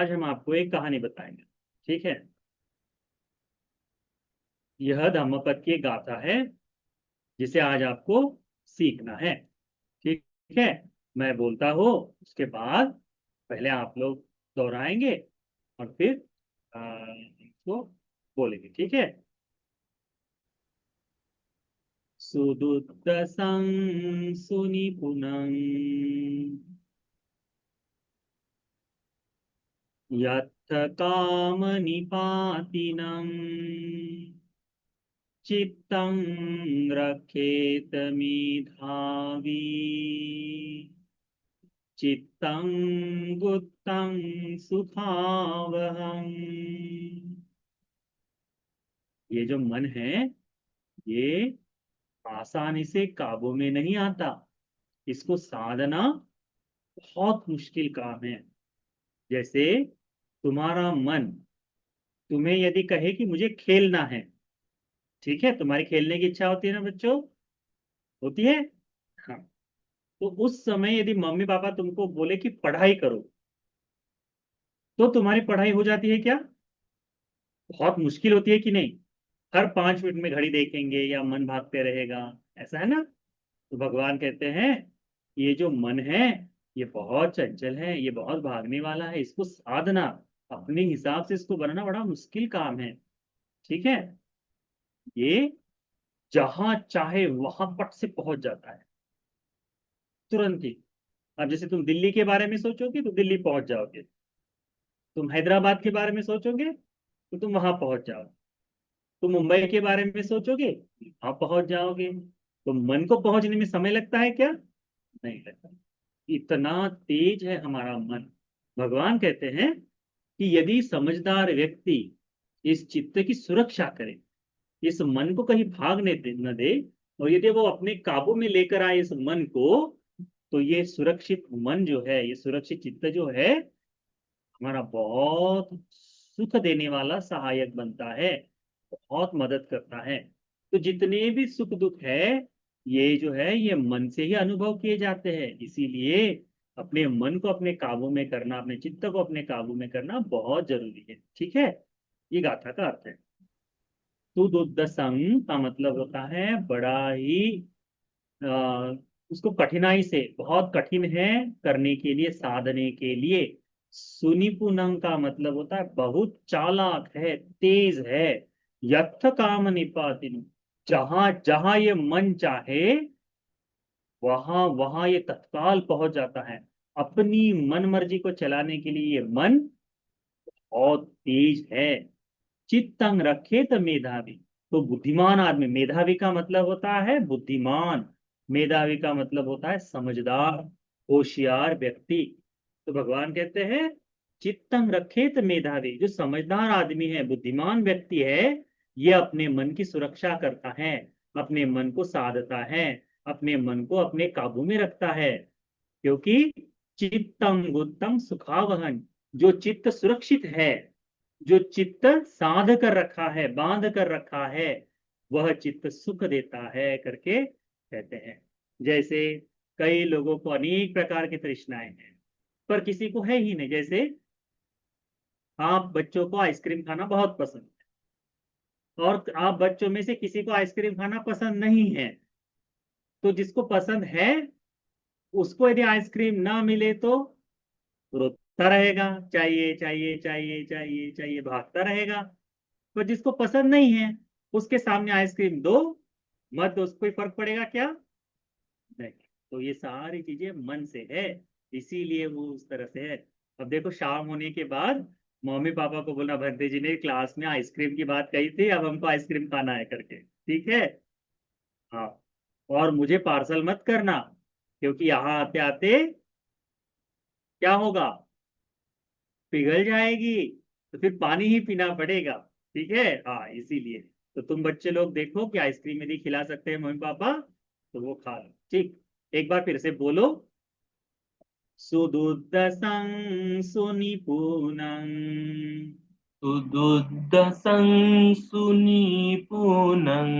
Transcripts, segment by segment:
आज हम आपको एक कहानी बताएंगे। ठीक है। यह धम्मपद की एक गाथा है जिसे आज आपको सीखना है। ठीक है। मैं बोलता हूँ, उसके बाद पहले आप लोग दोहराएंगे और फिर इसको बोलेंगे। ठीक है। सुदुद्दसं सुनिपुणं यत्थ कामनिपातिनम् चित्तं रक्षेत मेधावी चित्तं गुप्तं सुखावहम्। ये जो मन है, ये आसानी से काबू में नहीं आता। इसको साधना बहुत मुश्किल काम है। जैसे तुम्हारा मन तुम्हें यदि कहे कि मुझे खेलना है, ठीक है, तुम्हारी खेलने की इच्छा होती है ना बच्चों, होती है। हाँ। तो उस समय यदि मम्मी पापा तुमको बोले कि पढ़ाई करो, तो तुम्हारी पढ़ाई हो जाती है क्या? बहुत मुश्किल होती है कि नहीं? हर 5 मिनट में घड़ी देखेंगे या मन भागते रहेगा, ऐसा है ना? तो भगवान कहते हैं ये जो मन है, ये बहुत चंचल है, ये बहुत भागने वाला है। इसको साधना अपने हिसाब से इसको बनाना बड़ा मुश्किल काम है। ठीक है। ये जहां चाहे वहां पट से पहुंच जाता है, तुरंत ही। अब जैसे तुम दिल्ली के बारे में सोचोगे तो दिल्ली पहुंच जाओगे। तुम हैदराबाद के बारे में सोचोगे तो तुम वहां पहुंच जाओगे। तुम मुंबई के बारे में सोचोगे, वहां पहुंच जाओगे। तो मन को पहुंचने में समय लगता है क्या? नहीं लगता। इतना तेज है हमारा मन। भगवान कहते हैं कि यदि समझदार व्यक्ति इस चित्त की सुरक्षा करे, इस मन को कहीं भागने न दे, और यदि वो अपने काबू में लेकर आए इस मन को, तो ये सुरक्षित मन जो है, ये सुरक्षित चित्त जो है, हमारा बहुत सुख देने वाला सहायक बनता है, बहुत मदद करता है। तो जितने भी सुख दुख है, ये जो है ये मन से ही अनुभव किए जाते हैं। इसीलिए अपने मन को अपने काबू में करना, अपने चित्त को अपने काबू में करना बहुत जरूरी है। ठीक है। ये गाथा का अर्थ है। सुदुर्दसं का मतलब होता है बड़ा ही आ, उसको कठिनाई से, बहुत कठिन है करने के लिए, साधने के लिए। सुनिपुणं का मतलब होता है बहुत चालाक है, तेज है। यथ काम निपातिन, जहां जहां ये मन चाहे वहां वहां ये तत्काल पहुंच जाता है। अपनी मन मर्जी को चलाने के लिए ये मन बहुत तेज है। चित्तंग रखे तो मेधावी, तो बुद्धिमान आदमी, मेधावी का मतलब होता है बुद्धिमान, मेधावी का मतलब होता है समझदार, होशियार व्यक्ति। तो भगवान कहते हैं चित्तंग रखे तो मेधावी, जो समझदार आदमी है, बुद्धिमान व्यक्ति है, ये अपने मन की सुरक्षा करता है, अपने मन को साधता है, अपने मन को अपने काबू में रखता है। क्योंकि चित्तम गुत्तम सुखावहन, जो चित्त सुरक्षित है, जो चित्त साध कर रखा है, बांध कर रखा है, वह चित्त सुख देता है करके कहते हैं। जैसे कई लोगों को अनेक प्रकार की तृष्णाएं हैं, पर किसी को है ही नहीं। जैसे आप बच्चों को आइसक्रीम खाना बहुत पसंद है, और आप बच्चों में से किसी को आइसक्रीम खाना पसंद नहीं है। तो जिसको पसंद है, उसको यदि आइसक्रीम ना मिले तो रोता रहेगा, चाहिए चाहिए चाहिए चाहिए चाहिए, भागता रहेगा। पर जिसको पसंद नहीं है, उसके सामने आइसक्रीम दो मत दो, उसको कोई फर्क पड़ेगा क्या? नहीं। तो ये सारी चीजें मन से है, इसीलिए वो उस तरह से है। अब देखो, शाम होने के बाद मम्मी पापा को बोलना भंते जी ने क्लास में आइसक्रीम की बात कही थी, अब हमको आइसक्रीम खाना है करके। ठीक है। हाँ। और मुझे पार्सल मत करना, क्योंकि यहाँ आते आते क्या होगा, पिघल जाएगी, तो फिर पानी ही पीना पड़ेगा। ठीक है। हाँ, इसीलिए तो तुम बच्चे लोग देखो कि आइसक्रीम यदि खिला सकते हैं मम्मी पापा, तो वो खा लो। ठीक। एक बार फिर से बोलो। सुदुर्दसं सुनिपुणं सुदुर्दसं सुनिपुणं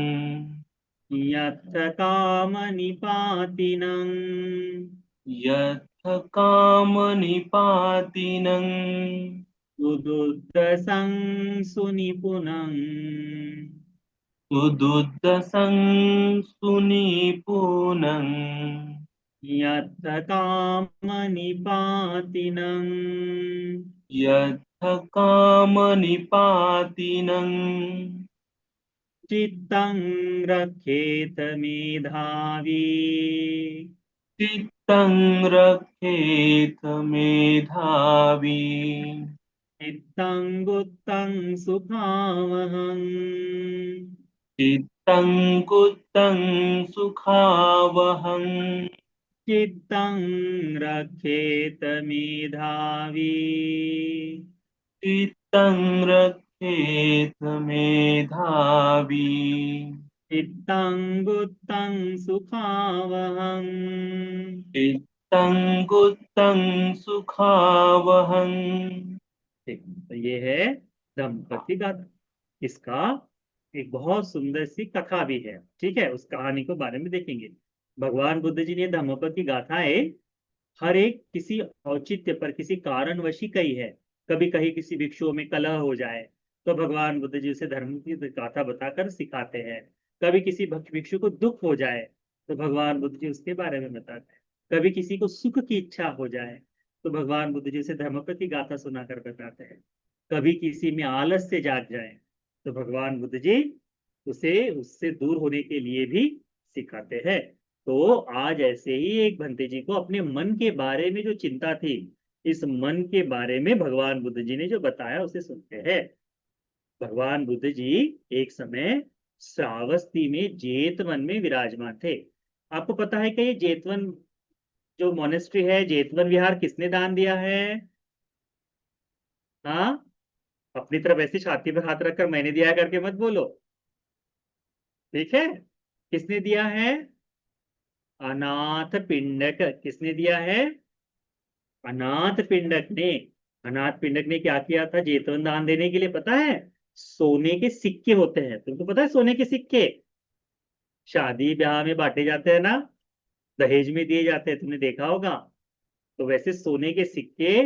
यत्थ कामनिपातिनं यथ कामनिपातिनं उदुद्दसं सुनिपुणं सुदुद्दसं सुनिपुणं यत्थ कामनिपातिनं यत्थ कामनिपातिनं चित्तं रक्षेत मेधावी चित्तं रक्षेत मेधावी चित्तं गुप्तं सुखावहम् चित्तं गुप्तं सुखावहम् चित्तं रक्षेत मेधावी चित्तं रक्षेत मेधावी चित्तं गुप्तं सुखावहम्। चित्तं गुप्तं सुखावहम्। ठीक, तो ये है दंपति गाथा। इसका एक बहुत सुंदर सी कथा भी है, ठीक है, उस कहानी को बारे में देखेंगे। भगवान बुद्ध जी ने धम्मपद गाथाएं हर एक किसी औचित्य पर, किसी कारणवश ही कही है। कभी कहीं किसी भिक्षुओं में कलह हो जाए तो भगवान बुद्ध जी उसे धर्म की गाथा बताकर सिखाते हैं। कभी किसी भिक्षु को दुख हो जाए तो भगवान बुद्ध जी उसके बारे में बताते हैं। कभी किसी को सुख की इच्छा हो जाए तो भगवान बुद्ध जी उसे धर्मपद की गाथा सुनाकर बताते हैं। कभी किसी में आलस से जाग जाए तो भगवान बुद्ध जी उसे उससे दूर होने के लिए भी सिखाते हैं। तो आज ऐसे ही एक भंते जी को अपने मन के बारे में जो चिंता थी, इस मन के बारे में भगवान बुद्ध जी ने जो बताया उसे सुनते हैं। भगवान बुद्ध जी एक समय श्रावस्ती में जेतवन में विराजमान थे। आपको पता है कि ये जेतवन जो मोनेस्ट्री है, जेतवन विहार किसने दान दिया है? हाँ, अपनी तरफ ऐसी छाती पर हाथ रखकर मैंने दिया करके मत बोलो, ठीक है। किसने दिया है? अनाथ पिंडक। किसने दिया है? अनाथ पिंडक ने। अनाथ पिंडक ने क्या किया था जेतवन दान देने के लिए, पता है? सोने के सिक्के होते हैं, तुमको पता है सोने के सिक्के शादी ब्याह में बांटे जाते हैं ना, दहेज में दिए जाते हैं, तुमने देखा होगा। तो वैसे सोने के सिक्के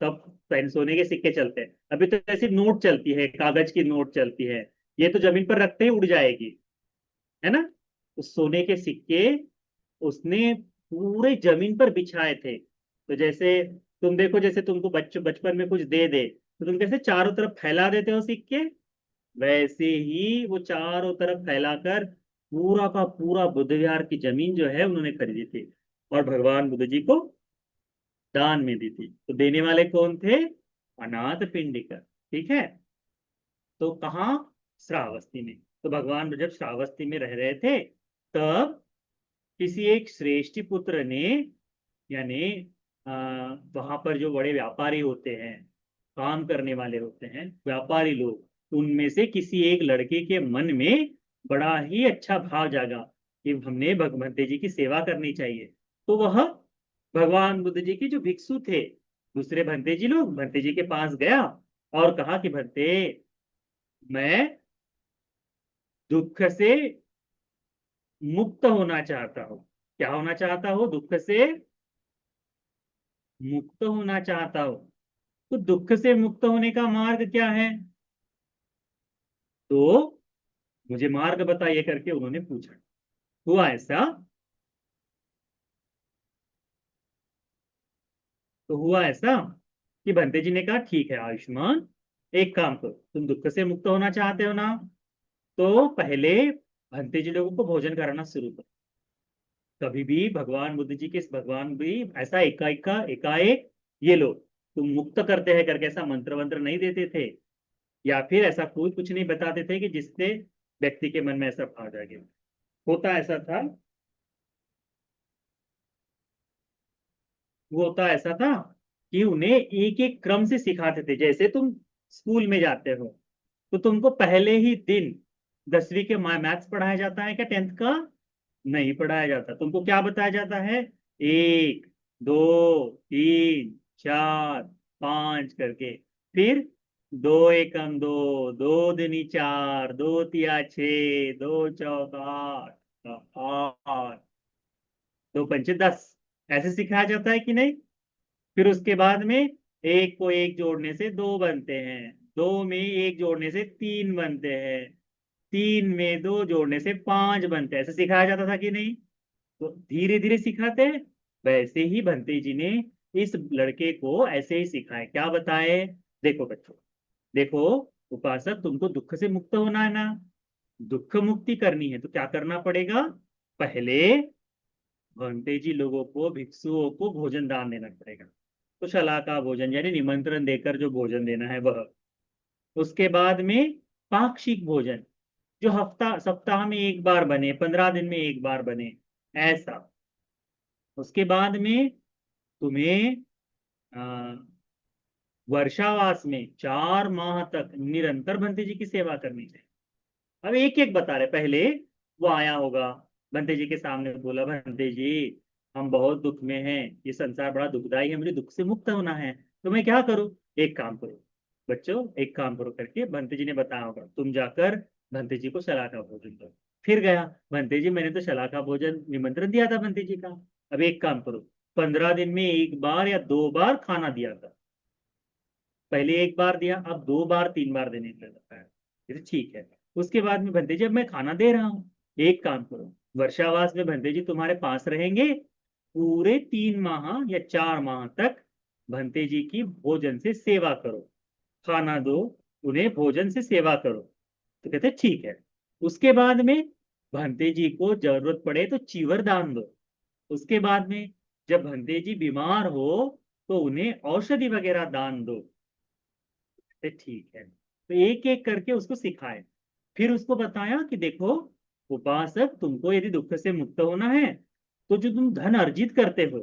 तब सोने के सिक्के चलते हैं। अभी तो ऐसी नोट चलती है, कागज की नोट चलती है, ये तो जमीन पर रखते ही उड़ जाएगी, है ना। उस सोने के सिक्के उसने पूरे जमीन पर बिछाए थे। तो जैसे तुम देखो, जैसे तुमको बचपन में कुछ दे दे तो तुम कैसे चारों तरफ फैला देते हो सिक्के, वैसे ही वो चारों तरफ फैलाकर पूरा का पूरा बुद्ध विहार की जमीन जो है उन्होंने खरीदी थी और भगवान बुद्ध जी को दान में दी थी। तो देने वाले कौन थे? अनाथ पिंडिका, ठीक है। तो कहाँ? श्रावस्ती में। तो भगवान जब श्रावस्ती में रह रहे थे तब किसी एक श्रेष्ठी पुत्र ने, यानी वहां पर जो बड़े व्यापारी होते हैं, काम करने वाले होते हैं, व्यापारी लोग, उनमें से किसी एक लड़के के मन में बड़ा ही अच्छा भाव जागा कि हमने भगवंते जी की सेवा करनी चाहिए। तो वह भगवान बुद्ध जी के जो भिक्षु थे, दूसरे भंते जी लोग, भंते जी के पास गया और कहा कि भंते, मैं दुख से मुक्त होना चाहता हूँ। क्या होना चाहता हूँ? दुख से मुक्त होना चाहता हूँ। तो दुख से मुक्त होने का मार्ग क्या है? तो मुझे मार्ग बताइए करके उन्होंने पूछा। हुआ ऐसा, तो हुआ ऐसा कि बंते जी ने कहा ठीक है आयुष्मान, एक काम करो, तुम दुख से मुक्त होना चाहते हो ना, तो पहले भंते जी लोगों को भोजन कराना शुरू करो। कभी भी भगवान बुद्ध जी के भगवान भी ऐसा एकाएक का एकाएक ये लो तुम मुक्त करते हैं करके ऐसा मंत्र वंत्र नहीं देते थे, या फिर ऐसा कोई कुछ नहीं बताते थे कि जिससे व्यक्ति के मन में ऐसा भाव जागे। होता ऐसा था, वो होता ऐसा था कि उन्हें एक एक क्रम से सिखाते थे। जैसे तुम स्कूल में जाते हो तो तुमको पहले ही दिन 10वीं के मैथ्स पढ़ाया जाता है क्या? 10th का नहीं पढ़ाया जाता। तुमको क्या बताया जाता है? 1 2 3 4 5 करके, फिर 2 एकम 2, 2 दूनी 4, 2 तिया 6, 2 चौक 8, 8, 2 पंचे 10, ऐसे सिखाया जाता है कि नहीं? फिर उसके बाद में एक को एक जोड़ने से दो बनते हैं, दो में एक जोड़ने से तीन बनते हैं, तीन में दो जोड़ने से पांच बनते हैं। ऐसे सिखाया जाता था कि नहीं? तो धीरे धीरे सिखाते हैं। वैसे ही भंते जी ने इस लड़के को ऐसे ही सिखाए। क्या बताए? देखो बच्चों, देखो, उपासक, तुमको दुख से मुक्त होना है ना? दुख मुक्ति करनी है तो क्या करना पड़ेगा? पहले भंते जी लोगों को, भिक्षुओं को भोजन दान देना पड़ेगा। तो शला का भोजन यानी निमंत्रण देकर जो भोजन देना है वह। उसके बाद में पाक्षिक भोजन, जो हफ्ता सप्ताह में एक बार बने, 15 दिन में एक बार बने, ऐसा। उसके बाद में तुम्हें आ, वर्षावास में 4 माह तक निरंतर भंते जी की सेवा करनी चाहिए। अब एक एक बता रहे। पहले वो आया होगा, भंते जी के सामने बोला, भंते जी हम बहुत दुख में हैं, ये संसार बड़ा दुखदाई है, मुझे दुख से मुक्त होना है, तो मैं क्या करूं? एक काम करो बच्चों, एक काम करो करके भंते जी ने बताया होगा, तुम जाकर भंते जी को शला का भोजन दो। फिर गया, भंते जी मैंने तो शला का भोजन निमंत्रण दिया था भंते जी का, अब एक काम करो, 15 दिन में एक बार या 2 बार खाना दिया था। पहले एक बार दिया, अब 2 बार 3 बार देने के लिए बताया। ये तो ठीक है। उसके बाद में भंते जी अब मैं खाना दे रहा हूँ, एक काम करो, वर्षावास में भंते जी तुम्हारे पास रहेंगे, पूरे 3 माह या 4 माह तक भंते जी की भोजन से सेवा करो, खाना दो, उन्हें भोजन से सेवा करो। तो कहते ठीक है। उसके बाद में भंते जी को जरूरत पड़े तो चीवर दान दो। उसके बाद में जब भंते जी बीमार हो तो उन्हें औषधि वगैरह दान दो। तो ठीक है, तो एक एक करके उसको सिखाए। फिर उसको बताया कि देखो उपासक, तुमको यदि दुख से मुक्त होना है तो जो तुम धन अर्जित करते हो,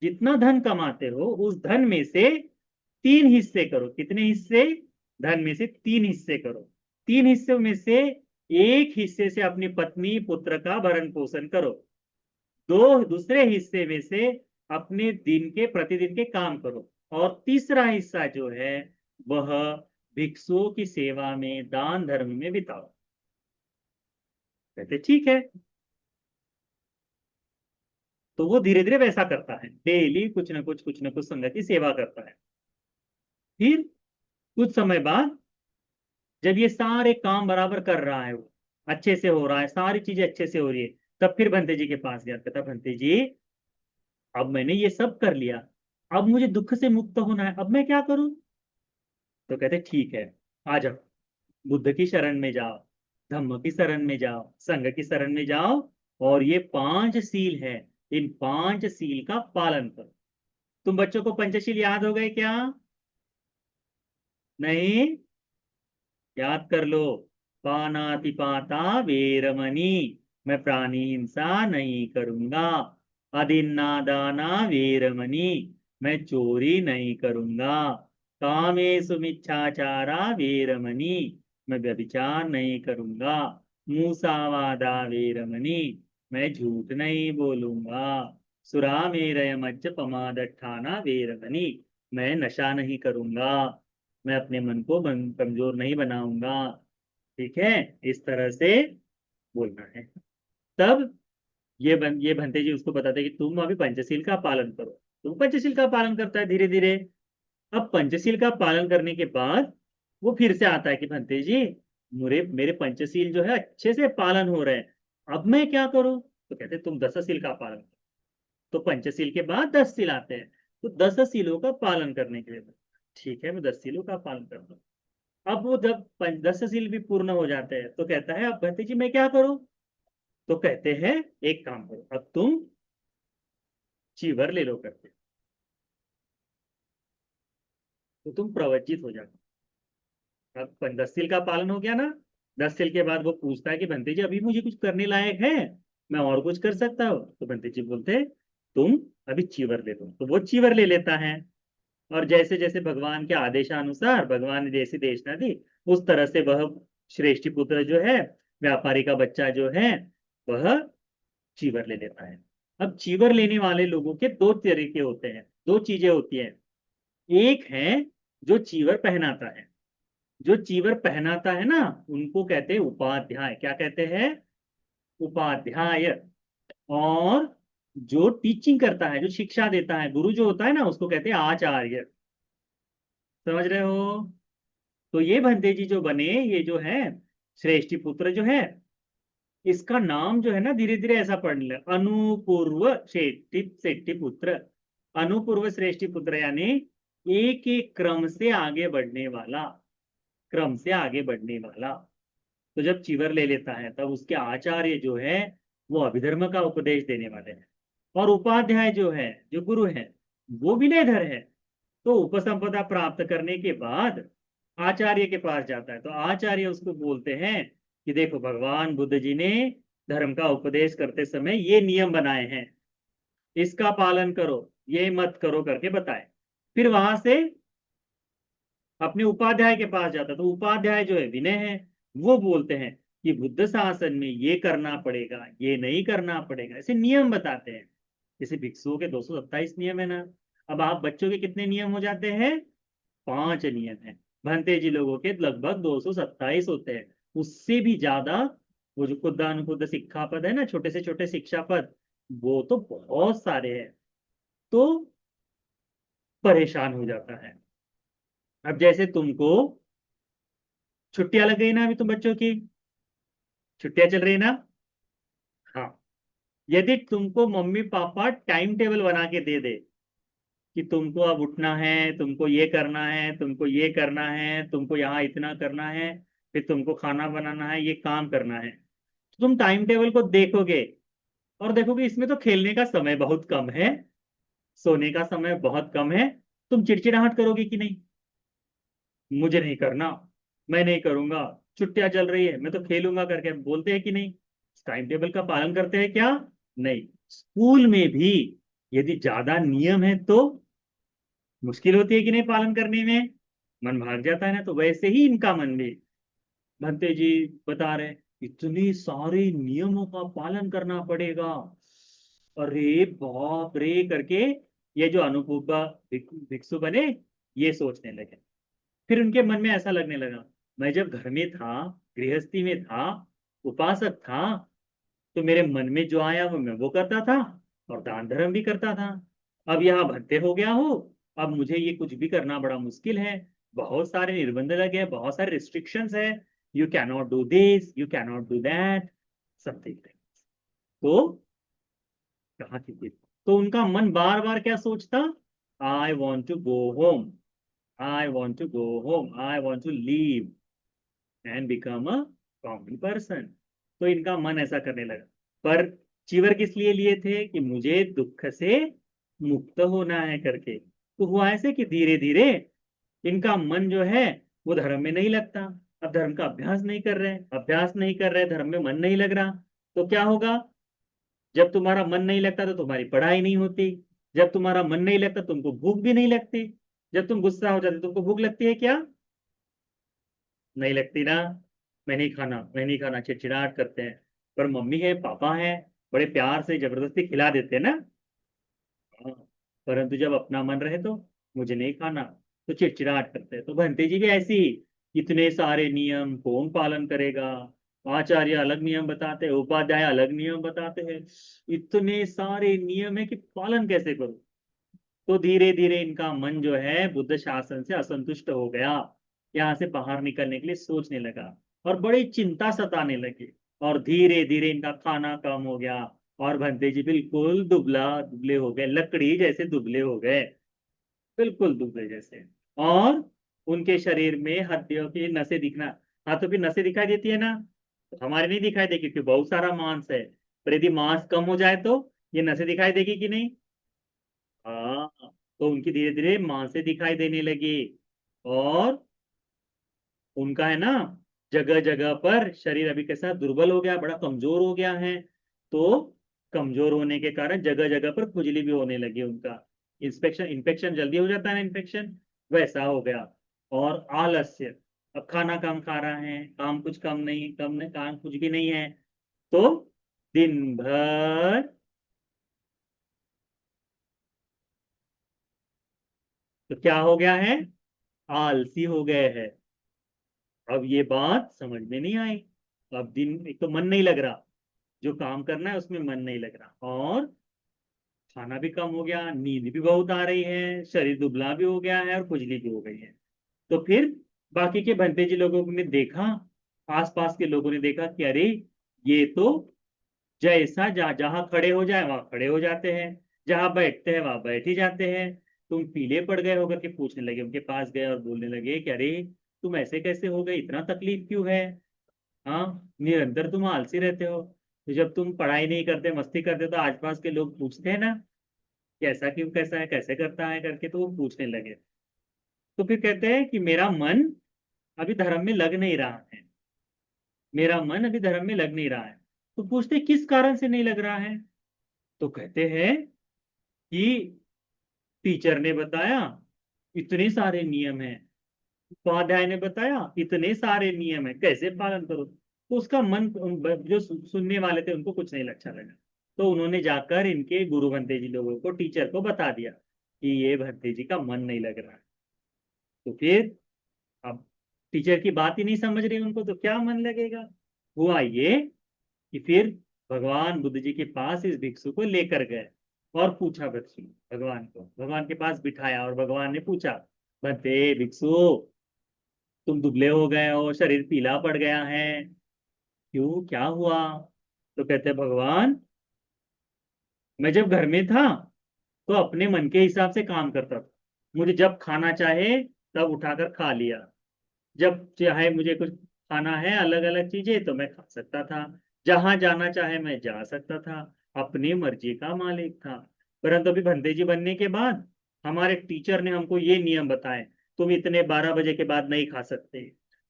जितना धन कमाते हो, उस धन में से 3 हिस्से करो। कितने हिस्से? धन में से 3 हिस्से करो। 3 हिस्सों में से एक हिस्से से अपनी पत्नी पुत्र का भरण पोषण करो, दो दूसरे हिस्से में से अपने दिन के प्रतिदिन के काम करो, और तीसरा हिस्सा जो है वह भिक्षुओं की सेवा में, दान धर्म में बिताओ। कहते ठीक है। तो वो धीरे धीरे वैसा करता है, डेली कुछ न कुछ संगत की सेवा करता है। फिर कुछ समय बाद जब ये सारे काम बराबर कर रहा है, वो अच्छे से हो रहा है, सारी चीजें अच्छे से हो रही है, तब फिर भंते जी के पास गया, कहता भंते जी अब मैंने ये सब कर लिया, अब मुझे दुख से मुक्त होना है, अब मैं क्या करूं? तो कहते ठीक है, आ जाओ, बुद्ध की शरण में जाओ, धम्म की शरण में जाओ, संघ की शरण में जाओ, और ये 5 सील है, इन 5 सील का पालन करो। तुम बच्चों को पंचशील याद हो गए क्या? नहीं? याद कर लो। पानातिपाता वेरमणि, मैं प्राणी हिंसा नहीं करूंगा। अदिन्ना दाना वेरमणि, मैं चोरी नहीं करूंगा। कामेषु मिच्छाचारा वेरमणि, मैं व्यभिचार नहीं करूंगा। मूसावादा वेरमणि, मैं झूठ नहीं बोलूंगा। सुरामेरय मज्ज पमादट्ठाना वेरमणि, मैं नशा नहीं करूंगा, मैं अपने मन को कमजोर नहीं बनाऊंगा। ठीक है, इस तरह से बोलना है। तब ये भंते जी उसको बताते हैं कि तुम अभी पंचशील का पालन करो। तुम पंचशील का पालन करता है धीरे धीरे। अब पंचशील का पालन करने के बाद वो फिर से आता है कि भंते जी मेरे मेरे पंचशील जो है अच्छे से पालन हो रहे हैं, अब मैं क्या करूं? तो कहते तुम दशशील का पालन करो। तो पंचशील के बाद 10 सील आते हैं, तो 10 सीलों का पालन करने के लिए ठीक है, मैं 10 सीलों का पालन करता हूँ। अब वो जब 10 सील भी पूर्ण हो जाते हैं तो कहता है अब भंते जी मैं क्या करूं? तो कहते हैं एक काम करो, अब तुम चीवर ले लो करके, तो तुम प्रवचित हो जाओ। अब 10 सील का पालन हो गया ना? 10 सील के बाद वो पूछता है कि भंते जी अभी मुझे कुछ करने लायक है, मैं और कुछ कर सकता हूँ? तो भंते जी बोलते तुम अभी चीवर ले लो। तो वो चीवर ले लेता है, और जैसे जैसे भगवान के आदेशानुसार भगवान ने जैसी देशना दी, उस तरह से वह श्रेष्ठी पुत्र जो है, व्यापारी का बच्चा जो है, वह चीवर ले लेता है। अब चीवर लेने वाले लोगों के दो तरीके होते हैं, दो चीजें होती हैं। एक है जो चीवर पहनाता है। जो चीवर पहनाता है ना, उनको कहते हैं उपाध्याय। क्या कहते हैं? उपाध्याय। और जो टीचिंग करता है, जो शिक्षा देता है, गुरु जो होता है ना, उसको कहते हैं आचार्य। समझ रहे हो? तो ये भंते जी जो बने, ये जो है श्रेष्ठी पुत्र जो है, इसका नाम जो है ना धीरे धीरे ऐसा पढ़ ले, अनुपूर्व शेट्टी शेट्टी पुत्र। अनुपूर्व श्रेष्ठी पुत्र यानी एक एक क्रम से आगे बढ़ने वाला, क्रम से आगे बढ़ने वाला। तो जब चीवर ले लेता है तब उसके आचार्य जो है वो अभिधर्म का उपदेश देने वाले हैं, और उपाध्याय जो है, जो गुरु है, वो विनयधर है। तो उपसंपदा प्राप्त करने के बाद आचार्य के पास जाता है, तो आचार्य उसको बोलते हैं कि देखो भगवान बुद्ध जी ने धर्म का उपदेश करते समय ये नियम बनाए हैं, इसका पालन करो, ये मत करो करके बताए। फिर वहां से अपने उपाध्याय के पास जाता, तो उपाध्याय जो है विनय है, वो बोलते हैं कि बुद्ध शासन में ये करना पड़ेगा, ये नहीं करना पड़ेगा, ऐसे नियम बताते हैं। जैसे भिक्षुओं के 227 नियम है ना, अब आप बच्चों के कितने नियम हो जाते हैं? 5 नियम है। भंते जी लोगों के लगभग 227 होते हैं, उससे भी ज्यादा। वो जो खुद अनुखुद शिक्षा पद है ना, छोटे से छोटे शिक्षा पद, वो तो बहुत सारे हैं। तो परेशान हो जाता है। अब जैसे तुमको छुट्टियां लग गई ना, अभी तुम बच्चों की छुट्टियां चल रही ना। हाँ, यदि तुमको मम्मी पापा टाइम टेबल बना के दे दे कि तुमको अब उठना है, तुमको ये करना है, तुमको ये करना है, तुमको यहाँ इतना करना है, फिर तुमको खाना बनाना है, ये काम करना है, तो तुम टाइम टेबल को देखोगे और देखोगे इसमें तो खेलने का समय बहुत कम है, सोने का समय बहुत कम है। तुम चिड़चिड़ाहट करोगे कि नहीं? मुझे नहीं करना, मैं नहीं करूंगा, छुट्टियां चल रही है, मैं तो खेलूंगा करके बोलते हैं कि नहीं? टाइम टेबल का पालन करते हैं क्या? नहीं। स्कूल में भी यदि ज्यादा नियम है तो मुश्किल होती है कि नहीं पालन करने में, मन भाग जाता है ना। तो वैसे ही इनका मन भी, भंते जी बता रहे इतने सारे नियमों का पालन करना पड़ेगा, अरे बाप रे करके ये जो अनुभूपा भिक्षु बने, ये सोचने लगे। फिर उनके मन में ऐसा लगने लगा, मैं जब घर में था, गृहस्थी में था, उपासक था, तो मेरे मन में जो आया वो मैं वो करता था, और दान धर्म भी करता था। अब यहाँ भत्ते हो गया हो, अब मुझे ये कुछ भी करना बड़ा मुश्किल है, बहुत सारे निर्बंध लगे हैं, बहुत सारे रिस्ट्रिक्शंस है, you can not do this, you can not do that, something. तो कहा कि तो उनका मन बार बार क्या सोचता, I want to go home, I want to go home, I want to leave and become a common person. तो इनका मन ऐसा करने लगा। पर चीवर किस लिए लिए थे? कि मुझे दुख से मुक्त होना है करके। तो हुआ ऐसे कि धीरे धीरे इनका मन जो है वो धर्म में नहीं लगता। अब धर्म का अभ्यास नहीं कर रहे, अभ्यास नहीं कर रहे, धर्म में मन नहीं लग रहा। तो क्या होगा? जब तुम्हारा मन नहीं लगता तो तुम्हारी पढ़ाई नहीं होती, जब तुम्हारा मन नहीं लगता तुमको भूख भी नहीं लगती। जब तुम गुस्सा हो जाते तुमको भूख लगती है क्या? नहीं लगती ना। मैं नहीं खाना, मैं नहीं खाना, चिड़चिड़ाहट करते हैं। पर मम्मी है, पापा है, बड़े प्यार से जबरदस्ती खिला देते हैं ना। हाँ। परंतु जब अपना मन रहे तो मुझे नहीं खाना, तो चिड़चिड़ाहट करते हैं। तो भंते जी भी ऐसी ही, इतने सारे नियम कौन पालन करेगा? आचार्य अलग नियम बताते हैं, उपाध्याय अलग नियम बताते हैं, इतने सारे नियम है कि पालन कैसे करूं? तो धीरे धीरे इनका मन जो है बुद्ध शासन से असंतुष्ट हो गया, यहाँ से बाहर निकलने के लिए सोचने लगा, और बड़ी चिंता सताने लगी। और धीरे धीरे इनका खाना कम हो गया, और भंते जी बिल्कुल दुबला दुबले हो गए, लकड़ी जैसे दुबले हो गए, बिल्कुल दुबले जैसे। और उनके शरीर में हड्डियों की नसें दिखना, हाथों की नसें दिखाई देती है ना, हमारे नहीं दिखाई देगी क्योंकि बहुत सारा मांस है। पर यदि मांस कम हो जाए तो ये नसें दिखाई देगी कि नहीं? हाँ। तो उनकी धीरे धीरे मांसें दिखाई देने लगी, और उनका है ना जगह जगह पर शरीर अभी कैसा दुर्बल हो गया, बड़ा कमजोर हो गया है। तो कमजोर होने के कारण जगह जगह पर खुजली भी होने लगी उनका। इंस्पेक्शन इन्फेक्शन जल्दी हो जाता है ना, इन्फेक्शन वैसा हो गया। और आलस्य, अब खाना कम खा रहा है, काम कुछ कम नहीं, कम नहीं, काम कुछ भी नहीं है। तो दिन भर, तो क्या हो गया है? आलसी हो गए हैं। अब ये बात समझ में नहीं आई। अब दिन एक तो मन नहीं लग रहा, जो काम करना है उसमें मन नहीं लग रहा, और खाना भी कम हो गया, नींद भी बहुत आ रही है, शरीर दुबला भी हो गया है, और खुजली भी हो गई है। तो फिर बाकी के भंते जी लोगों ने देखा, आसपास के लोगों ने देखा कि अरे ये तो जैसा जहां खड़े हो जाए वहां खड़े हो जाते हैं, जहां बैठते हैं वहां बैठ ही जाते हैं। तुम पीले पड़ गए होकर के पूछने लगे, उनके पास गए और बोलने लगे कि अरे तुम ऐसे कैसे हो गए, इतना तकलीफ क्यों है? हाँ, निरंतर तुम आलसी रहते हो, तो जब तुम पढ़ाई नहीं करते मस्ती करते तो आसपास के लोग पूछते हैं ना कैसा क्यों, कैसा है, कैसे करता है करके, तो वो पूछने लगे। तो फिर कहते हैं कि मेरा मन अभी धर्म में लग नहीं रहा है, मेरा मन अभी धर्म में लग नहीं रहा है। तो पूछते किस कारण से नहीं लग रहा है? तो कहते हैं कि टीचर ने बताया इतने सारे नियम हैं, उपाध्याय ने बताया इतने सारे नियम है, कैसे पालन करो? तो उसका मन, जो सुनने वाले थे उनको कुछ नहीं अच्छा लगा। तो उन्होंने जाकर इनके गुरु भंते जी लोगों को, टीचर को बता दिया कि ये भंते जी का मन नहीं लग रहा है। तो फिर अब टीचर की बात ही नहीं समझ रही उनको, तो क्या मन लगेगा? हुआ ये कि फिर भगवान बुद्ध जी के पास इस भिक्षु को लेकर गए और पूछा, भिक्षु भगवान को भगवान के पास बिठाया और भगवान ने पूछा, भंते भिक्षु तुम दुबले हो गए हो, शरीर पीला पड़ गया है, क्यों, क्या हुआ? तो कहते भगवान मैं जब घर में था तो अपने मन के हिसाब से काम करता था, मुझे जब खाना चाहे तब उठाकर खा लिया, जब चाहे मुझे कुछ खाना है अलग अलग चीजें तो मैं खा सकता था, जहां जाना चाहे मैं जा सकता था, अपनी मर्जी का मालिक था। परंतु अभी भंते जी बनने के बाद हमारे टीचर ने हमको ये नियम बताए, तुम इतने 12 बजे के बाद नहीं खा सकते,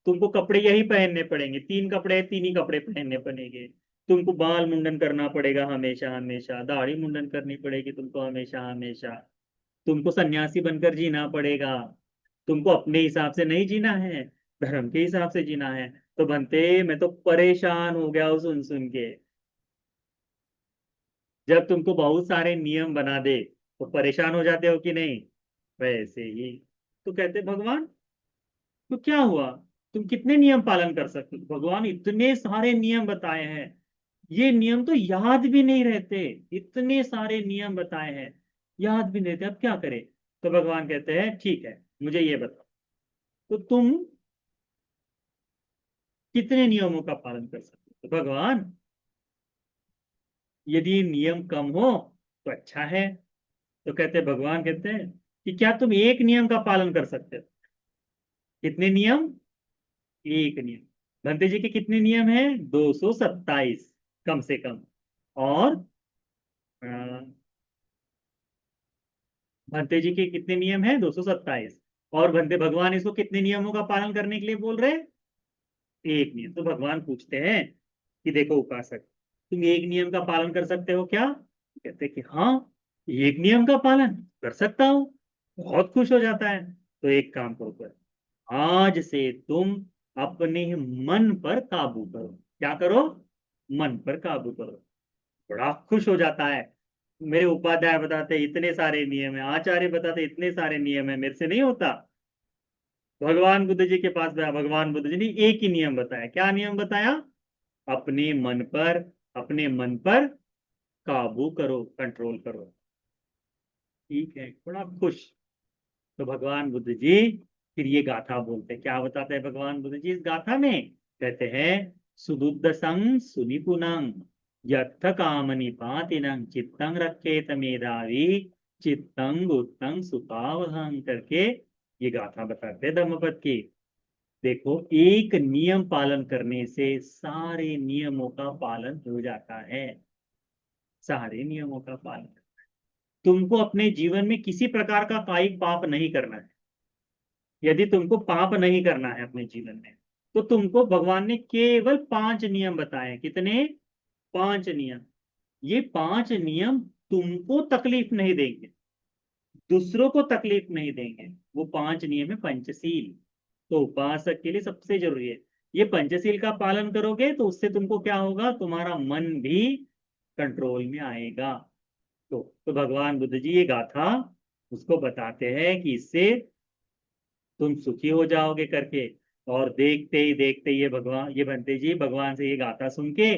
तुमको कपड़े यही पहनने पड़ेंगे, 3 कपड़े 3 ही कपड़े पहनने पड़ेंगे, तुमको बाल मुंडन करना पड़ेगा हमेशा हमेशा, दाढ़ी मुंडन करनी पड़ेगी तुमको हमेशा हमेशा, तुमको सन्यासी बनकर जीना पड़ेगा, तुमको अपने हिसाब से नहीं जीना है, धर्म के हिसाब से जीना है। तो बनते मैं तो परेशान हो गया हूँ सुन सुन के, जब तुमको बहुत सारे नियम बना दे तो परेशान हो जाते हो कि नहीं? वैसे ही। तो कहते भगवान तो क्या हुआ, तुम कितने नियम पालन कर सकते हो? भगवान इतने सारे नियम बताए हैं, ये नियम तो याद भी नहीं रहते, इतने सारे नियम बताए हैं याद भी नहीं रहते, अब क्या करें? तो भगवान कहते हैं ठीक है मुझे ये बताओ, तो तुम कितने नियमों का पालन कर सकते हो? तो भगवान यदि नियम कम हो तो अच्छा है। तो कहते भगवान कहते हैं कि क्या तुम एक नियम का पालन कर सकते हो? कितने नियम? एक नियम। भंते जी के कितने नियम हैं? 227 कम से कम। और अ, भंते जी के कितने नियम हैं? 227। और भंते भगवान इसको कितने नियमों का पालन करने के लिए बोल रहे हैं? एक नियम। तो भगवान पूछते हैं कि देखो उपासक, तुम एक नियम का पालन कर सकते हो क्या? कहते हैं कि हाँ, एक नियम का पालन कर सकता हूँ। बहुत खुश हो जाता है। तो एक काम करो फिर, आज से तुम अपने मन पर काबू करो। क्या करो? मन पर काबू करो। बड़ा खुश हो जाता है। मेरे उपाध्याय बताते इतने सारे नियम है, आचार्य बताते इतने सारे नियम है, मेरे से नहीं होता। भगवान बुद्ध जी के पास गया, भगवान बुद्ध जी ने एक ही नियम बताया। क्या नियम बताया? अपने मन पर, अपने मन पर काबू करो, कंट्रोल करो। ठीक है, बड़ा खुश। तो भगवान बुद्ध जी फिर ये गाथा बोलते हैं। क्या बताते हैं भगवान बुद्ध जी इस गाथा में? कहते हैं सुदुद्दसं सुनिपुणं यत्थ कामनि पातिनं चित्तं रक्षेत मेधावी चित्तं गुप्तं सुखावहं करके ये गाथा बताते हैं धम्मपद की। देखो, एक नियम पालन करने से सारे नियमों का पालन हो जाता है, सारे नियमों का पालन। तुमको अपने जीवन में किसी प्रकार का कायिक पाप नहीं करना है। यदि तुमको पाप नहीं करना है अपने जीवन में, तो तुमको भगवान ने केवल 5 नियम बताए। कितने? 5 नियम। ये 5 नियम तुमको तकलीफ नहीं देंगे, दूसरों को तकलीफ नहीं देंगे। वो 5 नियम है पंचशील। तो उपासक के लिए सबसे जरूरी है, ये पंचशील का पालन करोगे तो उससे तुमको क्या होगा, तुम्हारा मन भी कंट्रोल में आएगा। तो भगवान बुद्ध जी ये गाथा उसको बताते हैं कि इससे तुम सुखी हो जाओगे करके। और देखते ही देखते ये भगवान, ये बनते जी भगवान से ये गाथा सुन के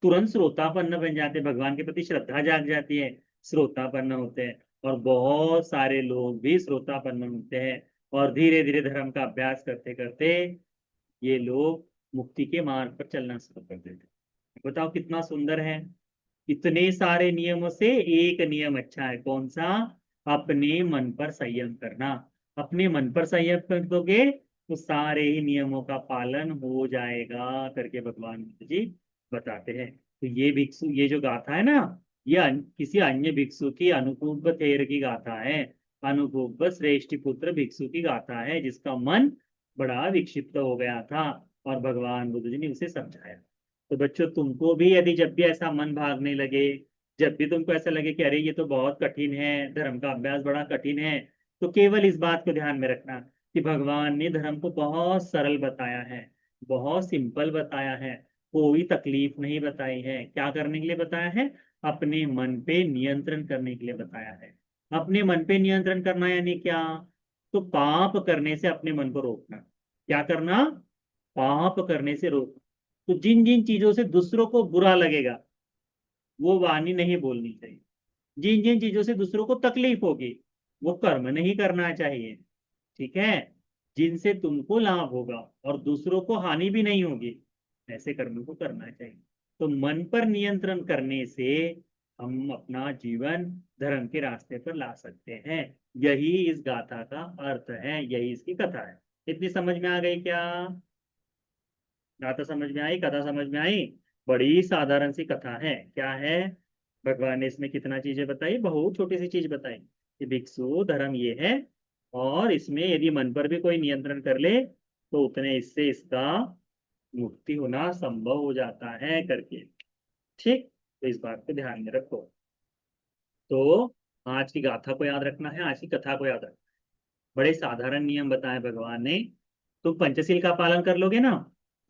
तुरंत श्रोतापन्न बन जाते हैं, भगवान के प्रति श्रद्धा जाग जाती है, श्रोतापन्न होते हैं। और बहुत सारे लोग भी श्रोतापन्न होते हैं, और धीरे धीरे धर्म का अभ्यास करते करते ये लोग मुक्ति के मार्ग पर चलना शुरू कर देते। बताओ कितना सुंदर है। इतने सारे नियमों से एक नियम अच्छा है, कौन सा? अपने मन पर संयम करना। अपने मन पर संयम कर दोगे तो सारे ही नियमों का पालन हो जाएगा करके भगवान बुद्ध जी बताते हैं। तो ये भिक्षु, ये जो गाथा है ना, ये किसी अन्य भिक्षु की अनुपूप थेर की गाथा है। अनुपूप श्रेष्ठ पुत्र भिक्षु की गाथा है, जिसका मन बड़ा विक्षिप्त हो गया था और भगवान बुद्ध जी ने उसे समझाया। तो बच्चों, तुमको भी यदि जब भी ऐसा मन भागने लगे, जब भी तुमको ऐसा लगे कि अरे ये तो बहुत कठिन है, धर्म का अभ्यास बड़ा कठिन है, तो केवल इस बात को ध्यान में रखना कि भगवान ने धर्म को बहुत सरल बताया है, बहुत सिंपल बताया है, कोई तकलीफ नहीं बताई है। क्या करने के लिए बताया है? अपने मन पे नियंत्रण करने के लिए बताया है। अपने मन पे नियंत्रण करना यानी क्या? तो पाप करने से अपने मन को रोकना। क्या करना? पाप करने से रोकना। तो जिन जिन चीजों से दूसरों को बुरा लगेगा वो वाणी नहीं बोलनी चाहिए। जिन जिन चीजों से दूसरों को तकलीफ होगी वो कर्म नहीं करना चाहिए। ठीक है? जिनसे तुमको लाभ होगा और दूसरों को हानि भी नहीं होगी, ऐसे कर्म को करना चाहिए। तो मन पर नियंत्रण करने से हम अपना जीवन धर्म के रास्ते पर ला सकते हैं। यही इस गाथा का अर्थ है, यही इसकी कथा है। इतनी समझ में आ गई क्या? गाथा समझ में आई, कथा समझ में आई? बड़ी साधारण सी कथा है। क्या है? भगवान ने इसमें कितना चीजें बताई, बहुत छोटी सी चीज बताई कि भिक्षु धर्म ये है, और इसमें यदि मन पर भी कोई नियंत्रण कर ले तो उतने इससे इसका मुक्ति होना संभव हो जाता है करके। ठीक, तो इस बात को ध्यान में रखो। तो आज की गाथा को याद रखना है, आज की कथा को याद रखना। बड़े साधारण नियम बताए भगवान ने। तुम पंचशील का पालन कर लोगे ना,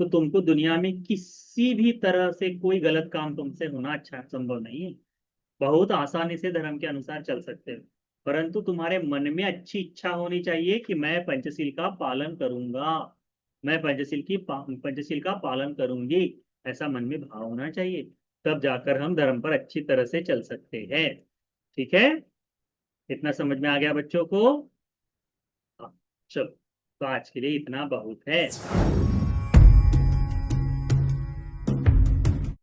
तो तुमको दुनिया में किसी भी तरह से कोई गलत काम तुमसे होना अच्छा संभव नहीं है। बहुत आसानी से धर्म के अनुसार चल सकते हो। परंतु तुम्हारे मन में अच्छी इच्छा होनी चाहिए कि मैं पंचशील का पालन करूंगा, मैं पंचशील का पालन करूंगी। ऐसा मन में भाव होना चाहिए, तब जाकर हम धर्म पर अच्छी तरह से चल सकते हैं। ठीक है? इतना समझ में आ गया बच्चों को? हाँ, चलो, तो आज के लिए इतना बहुत है।